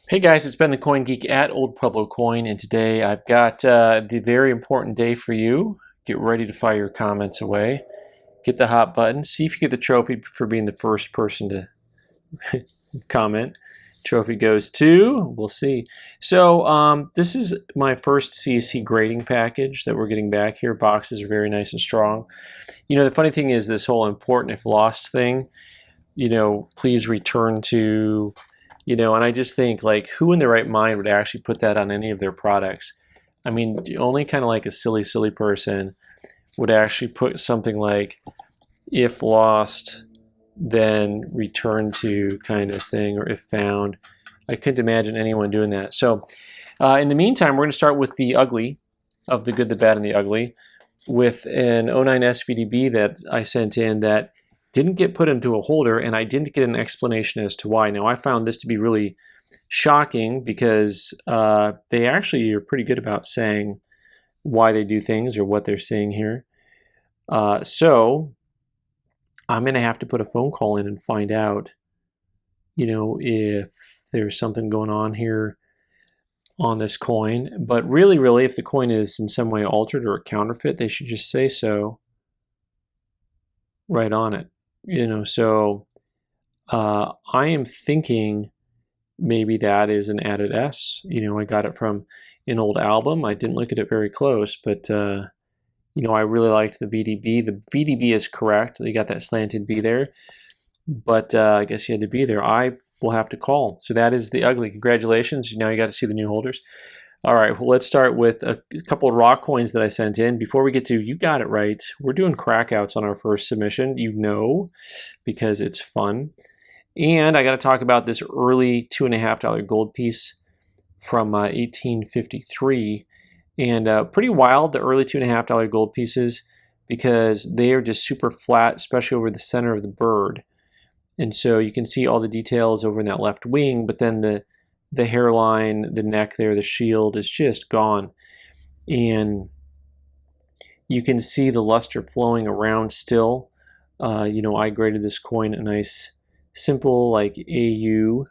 Hey guys, it's Ben the Coin Geek at Old Pueblo Coin, and today I've got the very important day for you. Get ready to fire your comments away. Get the hot button. See if you get the trophy for being the first person to comment. Trophy goes to, we'll see. So this is my first CAC grading package that we're getting back here. Boxes are very nice and strong. You know, the funny thing is this whole important if lost thing, please return to... and I just think, like, who in their right mind would actually put that on any of their products? I mean, only kind of like a silly person would actually put something like, if lost, then return to kind of thing, or if found. I couldn't imagine anyone doing that. So in the meantime, we're going to start with the ugly, of the good, the bad, and the ugly, with an 09 SVDB that I sent in that didn't get put into a holder, and I didn't get an explanation as to why. Now, I found this to be really shocking because they actually are pretty good about saying why they do things or what they're saying here. So I'm going to have to put a phone call in and find out, if there's something going on here on this coin. But really, if the coin is in some way altered or a counterfeit, they should just say so right on it. So I am thinking maybe that is an added S. I got it from an old album. I didn't look at it very close, but I really liked the VDB. The VDB is correct. You got that slanted B there, but I guess you had to be there. I will have to call. So that is the ugly. Congratulations. Now you got to see the new holders. All right, well, let's start with a couple of raw coins that I sent in. Before we get to, you got it right, we're doing crackouts on our first submission, because it's fun. And I got to talk about this early $2.50 gold piece from 1853. And pretty wild, the early $2.50 gold pieces, because they are just super flat, especially over the center of the bird. And so you can see all the details over in that left wing, but then the hairline, the neck there, the shield is just gone. And you can see the luster flowing around still. I graded this coin a nice, simple, like AU,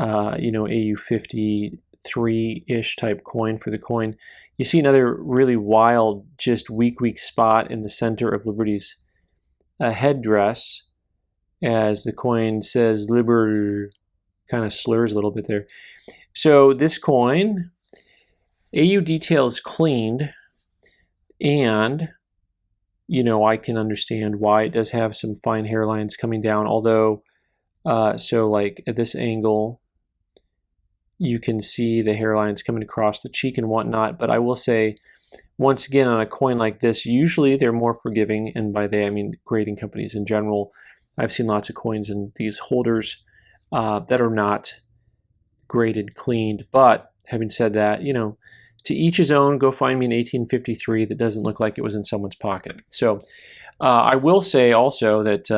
AU 53-ish type coin for the coin. You see another really wild, just weak spot in the center of Liberty's headdress, as the coin says Liber, kind of slurs a little bit there. So this coin, AU detail is cleaned, and I can understand why it does have some fine hairlines coming down, although so like at this angle you can see the hairlines coming across the cheek and whatnot. But I will say, once again, on a coin like this, usually they're more forgiving, and by they I mean grading companies in general. I've seen lots of coins in these holders that are not graded, cleaned. But having said that, to each his own. Go find me an 1853 that doesn't look like it was in someone's pocket. So I will say also that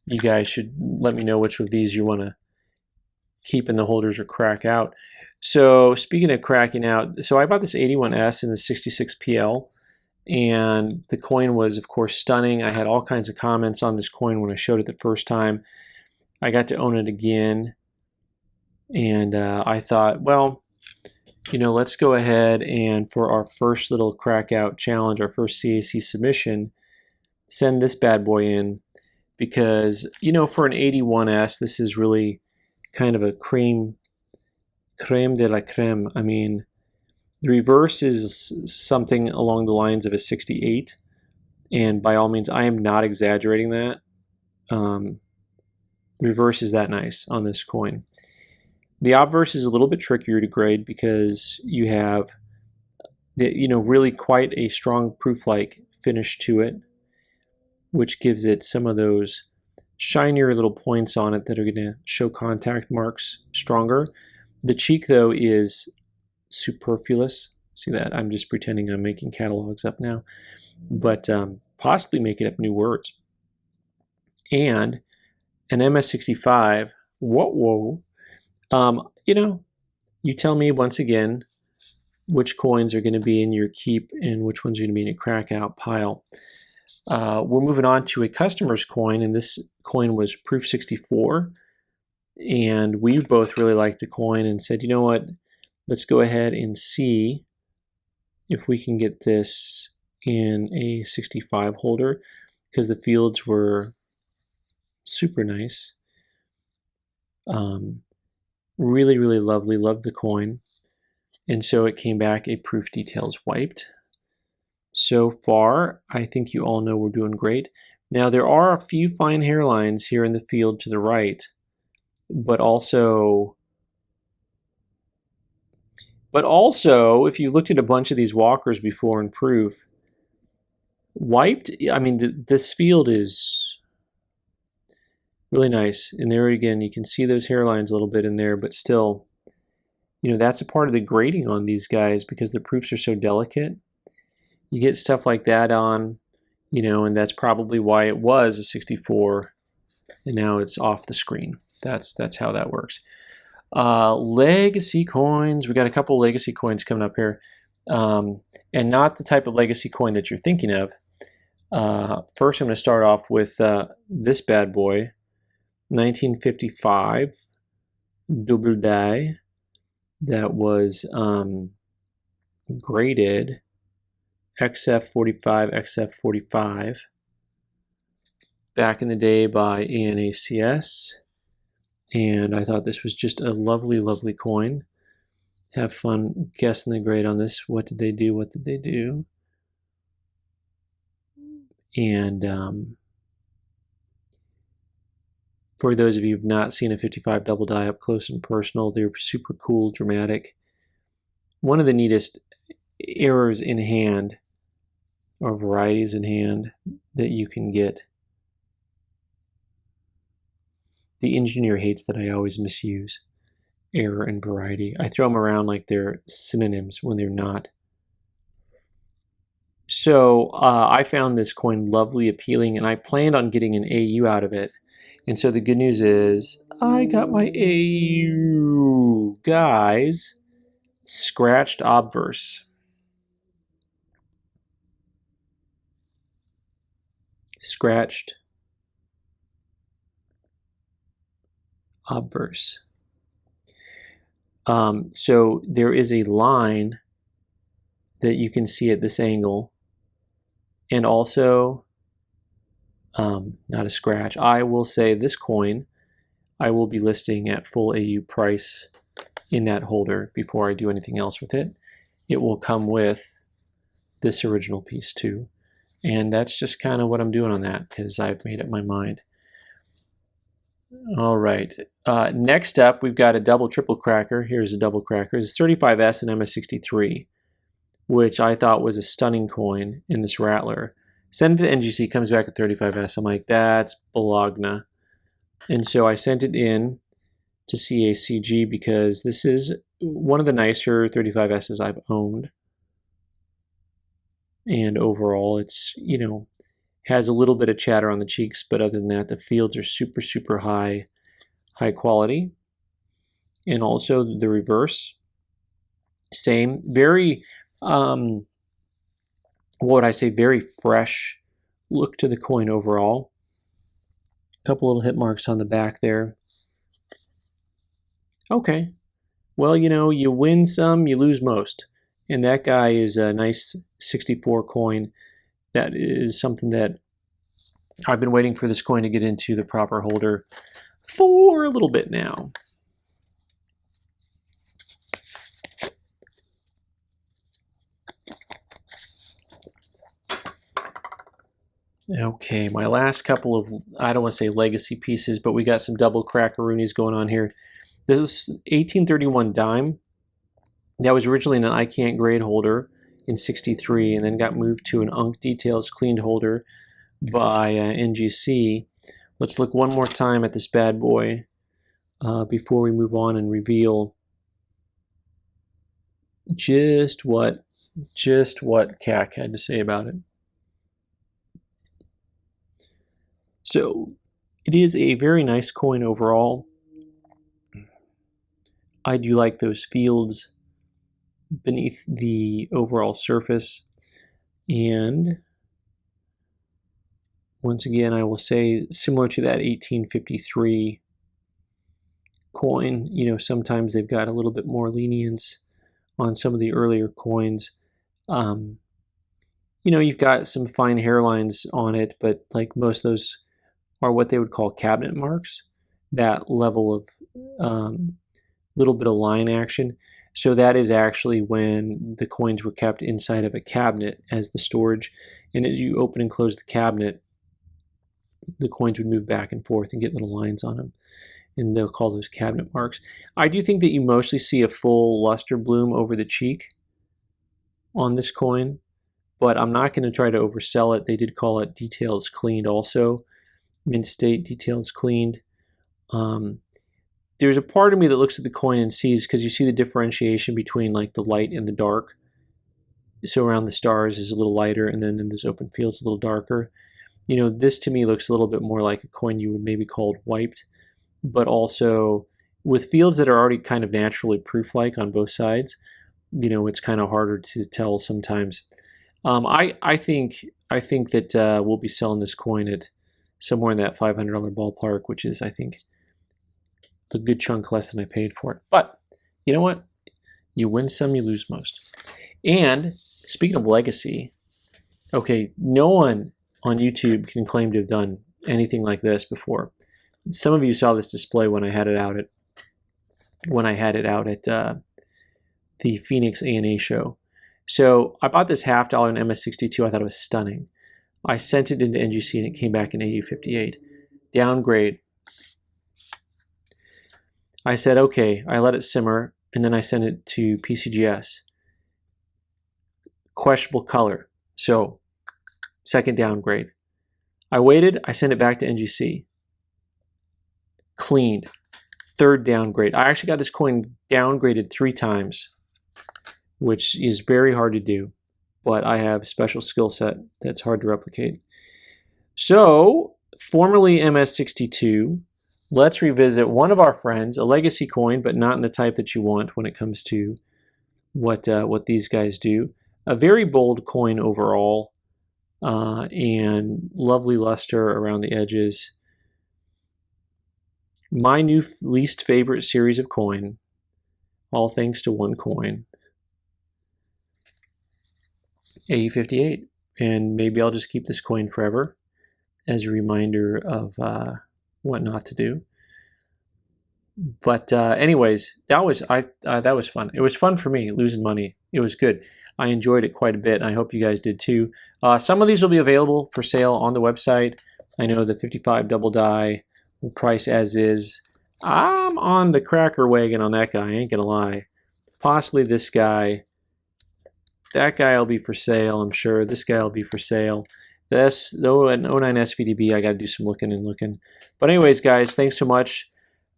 you guys should let me know which of these you want to keep in the holders or crack out. So speaking of cracking out, so I bought this 81S in the 66 PL. And the coin was, of course, stunning. I had all kinds of comments on this coin when I showed it the first time. I got to own it again. And I thought, well, let's go ahead and for our first little crack out challenge, our first CAC submission, send this bad boy in. Because, for an 81S, this is really kind of a creme de la creme. I mean, the reverse is something along the lines of a 68, and by all means, I am not exaggerating that. The reverse is that nice on this coin. The obverse is a little bit trickier to grade because you have really quite a strong proof-like finish to it, which gives it some of those shinier little points on it that are going to show contact marks stronger. The cheek, though, is superfluous. See that? I'm just pretending I'm making catalogs up now, but possibly making up new words. And an MS65, whoa. You tell me once again which coins are going to be in your keep and which ones are going to be in your crack out pile. We're moving on to a customer's coin, and this coin was proof 64. And we both really liked the coin and said, you know what, let's go ahead and see if we can get this in a 65 holder, because the fields were super nice. Really, really lovely, loved the coin. And so it came back a proof details wiped. So far, I think you all know we're doing great. Now there are a few fine hairlines here in the field to the right, but also, if you looked at a bunch of these walkers before in proof, wiped, I mean, this field is really nice. And there again, you can see those hairlines a little bit in there, but still, you know, that's a part of the grading on these guys because the proofs are so delicate. You get stuff like that on, you know, and that's probably why it was a 64 and now it's off the screen. That's how that works. Legacy coins. We got a couple legacy coins coming up here, and not the type of legacy coin that you're thinking of. First, I'm going to start off with this bad boy, 1955 double die, that was graded XF45, XF45 back in the day by ANACS. And I thought this was just a lovely, lovely coin. Have fun guessing the grade on this. What did they do? What did they do? And for those of you who've not seen a 55 double die up close and personal, they're super cool, dramatic. One of the neatest errors in hand, or varieties in hand, that you can get. The engineer hates that I always misuse error and variety. I throw them around like they're synonyms when they're not. So I found this coin lovely, appealing, and I planned on getting an AU out of it. And so the good news is I got my AU. Guys, scratched obverse. Scratched obverse. So there is a line that you can see at this angle, and also not a scratch. I will say this coin I will be listing at full AU price in that holder before I do anything else with it. It will come with this original piece too, and that's just kind of what I'm doing on that because I've made up my mind. All right, next up we've got a double triple cracker. Here's a double cracker. It's 35S and MS63, which I thought was a stunning coin in this rattler. Send it to NGC, comes back at 35S. I'm like, that's Bologna. And so I sent it in to CACG because this is one of the nicer 35S's I've owned. And overall, it's, you know, has a little bit of chatter on the cheeks, but other than that, the fields are super, super high quality. And also the reverse, same, very, what would I say, very fresh look to the coin overall. A couple little hit marks on the back there. Okay, well, you know, you win some, you lose most. And that guy is a nice 64 coin. That is something that I've been waiting for this coin to get into the proper holder for a little bit now. Okay, my last couple of, I don't want to say legacy pieces, but we got some double crackaroonies going on here. This is 1831 dime. That was originally an I Can't grade holder in 63 and then got moved to an Unk Details cleaned holder by NGC. Let's look one more time at this bad boy before we move on and reveal just what CAC had to say about it. So it is a very nice coin overall. I do like those fields beneath the overall surface, and Once again, I will say, similar to that 1853 coin, you know, sometimes they've got a little bit more lenience on some of the earlier coins. You know, you've got some fine hairlines on it, but like most of those are what they would call cabinet marks, that level of little bit of line action. So that is actually when the coins were kept inside of a cabinet as the storage. And as you open and close the cabinet, the coins would move back and forth and get little lines on them. And they'll call those cabinet marks. I do think that you mostly see a full luster bloom over the cheek on this coin, but I'm not going to try to oversell it. They did call it details cleaned also. Mint state details cleaned. There's a part of me that looks at the coin and sees, because you see the differentiation between like the light and the dark. So around the stars is a little lighter, and then in those open fields a little darker. You know, this to me looks a little bit more like a coin you would maybe call wiped, but also with fields that are already kind of naturally proof-like on both sides, you know, it's kind of harder to tell sometimes. I think that we'll be selling this coin at somewhere in that $500 ballpark, which is, I think, a good chunk less than I paid for it. But you know what? You win some, you lose most. And speaking of legacy, okay, no one on YouTube can claim to have done anything like this before. Some of you saw this display when I had it out at the Phoenix ANA show. So I bought this $half in MS62. I thought it was stunning. I sent it into NGC and it came back in AU58. Downgrade. I said, okay, I let it simmer, and then I sent it to PCGS. Questionable color. So, second downgrade. I waited, I sent it back to NGC. Cleaned. Third downgrade. I actually got this coin downgraded 3 times, which is very hard to do, but I have a special skill set that's hard to replicate. So, formerly MS62, let's revisit one of our friends, a legacy coin, but not in the type that you want when it comes to what these guys do. A very bold coin overall, and lovely luster around the edges. My new least favorite series of coin, all thanks to one coin. AU58, and maybe I'll just keep this coin forever as a reminder of what not to do. But anyways, that was fun. It was fun for me, losing money. It was good. I enjoyed it quite a bit, and I hope you guys did too. Some of these will be available for sale on the website. I know the 55 double die will price as is. I'm on the cracker wagon on that guy, I ain't gonna lie. Possibly this guy. That guy will be for sale, I'm sure. This guy will be for sale. This, though, an 09S VDB, I got to do some looking. But anyways, guys, thanks so much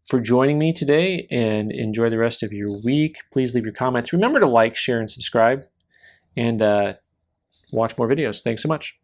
for joining me today, and enjoy the rest of your week. Please leave your comments. Remember to like, share, and subscribe, and watch more videos. Thanks so much.